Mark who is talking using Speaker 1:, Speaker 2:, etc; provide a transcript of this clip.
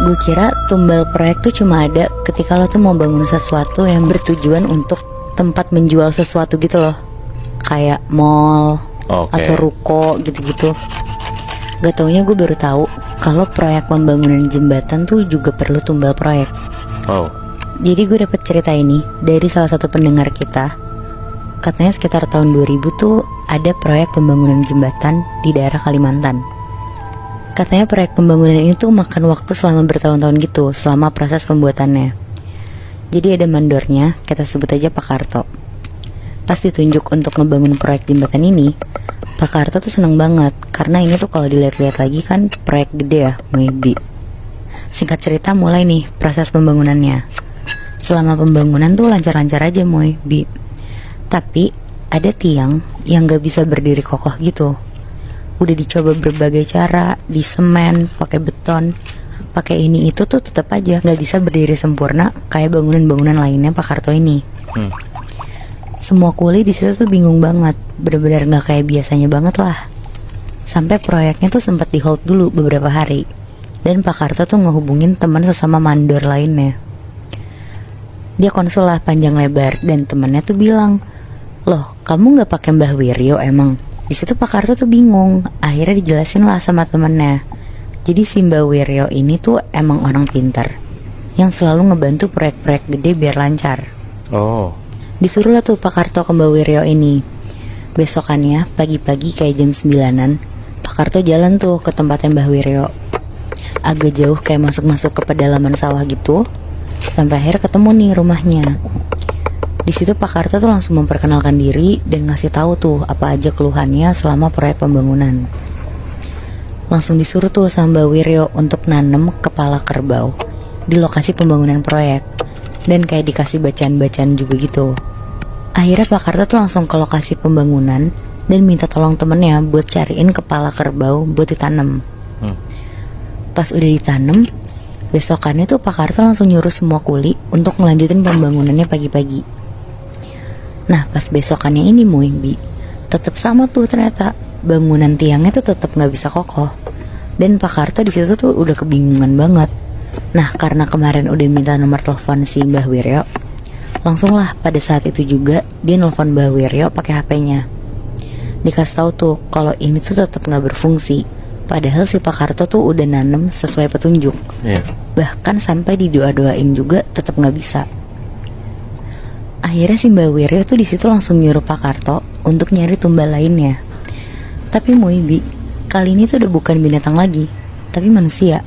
Speaker 1: Gue kira tumbal proyek tuh cuma ada ketika lo tuh mau bangun sesuatu yang bertujuan untuk tempat menjual sesuatu gitu loh. Kayak mall atau ruko gitu-gitu. Gak taunya gue baru tahu kalau proyek pembangunan jembatan tuh juga perlu tumbal proyek. Jadi gue dapet cerita ini dari salah satu pendengar kita. Katanya sekitar tahun 2000 tuh ada proyek pembangunan jembatan di daerah Kalimantan. Katanya proyek pembangunan ini tuh makan waktu selama bertahun-tahun gitu, selama proses pembuatannya. Jadi ada mandornya, kita sebut aja Pak Karto. Pas ditunjuk untuk ngebangun proyek jembatan ini, Pak Karto tuh seneng banget, karena ini tuh kalau dilihat-lihat lagi kan proyek gede ya, maybe. Singkat cerita mulai nih proses pembangunannya. Selama pembangunan tuh lancar-lancar aja maybe. Tapi ada tiang yang gak bisa berdiri kokoh gitu. Udah dicoba berbagai cara, di semen, pakai beton, pakai ini itu tuh tetap aja nggak bisa berdiri sempurna kayak bangunan-bangunan lainnya Pak Karto ini. Semua kuli di situ tuh bingung banget, benar-benar nggak kayak biasanya banget lah. Sampai proyeknya tuh sempat di hold dulu beberapa hari, dan Pak Karto tuh ngehubungin teman sesama mandor lainnya. Dia konsul lah panjang lebar, dan temannya tuh bilang, "Loh, kamu nggak pakai Mbah Wiryo emang?" Di situ Pak Karto tuh bingung. Akhirnya dijelasin lah sama temennya. Jadi si Mbah Wiryo ini tuh emang orang pintar yang selalu ngebantu proyek-proyek gede biar lancar. Disuruh lah tuh Pak Karto ke Mbah Wiryo ini. Besokannya pagi-pagi kayak jam 9-an, Pak Karto jalan tuh ke tempatnya Mbah Wiryo. Agak jauh kayak masuk-masuk ke pedalaman sawah gitu. Sampai akhirnya ketemu nih rumahnya. Di situ Pak Karto tuh langsung memperkenalkan diri dan ngasih tahu tuh apa aja keluhannya selama proyek pembangunan. Langsung disuruh tuh sama Mbak Wiryo untuk nanem kepala kerbau di lokasi pembangunan proyek, dan kayak dikasih bacaan-bacaan juga gitu. Akhirnya Pak Karto tuh langsung ke lokasi pembangunan dan minta tolong temennya buat cariin kepala kerbau buat ditanam. Pas udah ditanam, besokannya tuh Pak Karto langsung nyuruh semua kuli untuk ngelanjutin pembangunannya pagi-pagi. Nah pas besokannya ini Muimbi, tetap sama tuh ternyata bangunan tiangnya tuh tetap nggak bisa kokoh. Dan Pak Karto di situ tuh udah kebingungan banget. Nah karena kemarin udah minta nomor telepon si Mbah Wiryo, langsung lah pada saat itu juga dia nelfon Mbah Wiryo pakai HP-nya. Dikasih tahu tuh kalau ini tuh tetap nggak berfungsi. Padahal si Pak Karto tuh udah nanem sesuai petunjuk. Bahkan sampai didoa-doain juga tetap nggak bisa. Akhirnya si Mbah Wiryo tuh di situ langsung nyuruh Pak Karto untuk nyari tumbal lainnya. Tapi Muibi, kali ini tuh udah bukan binatang lagi, tapi manusia.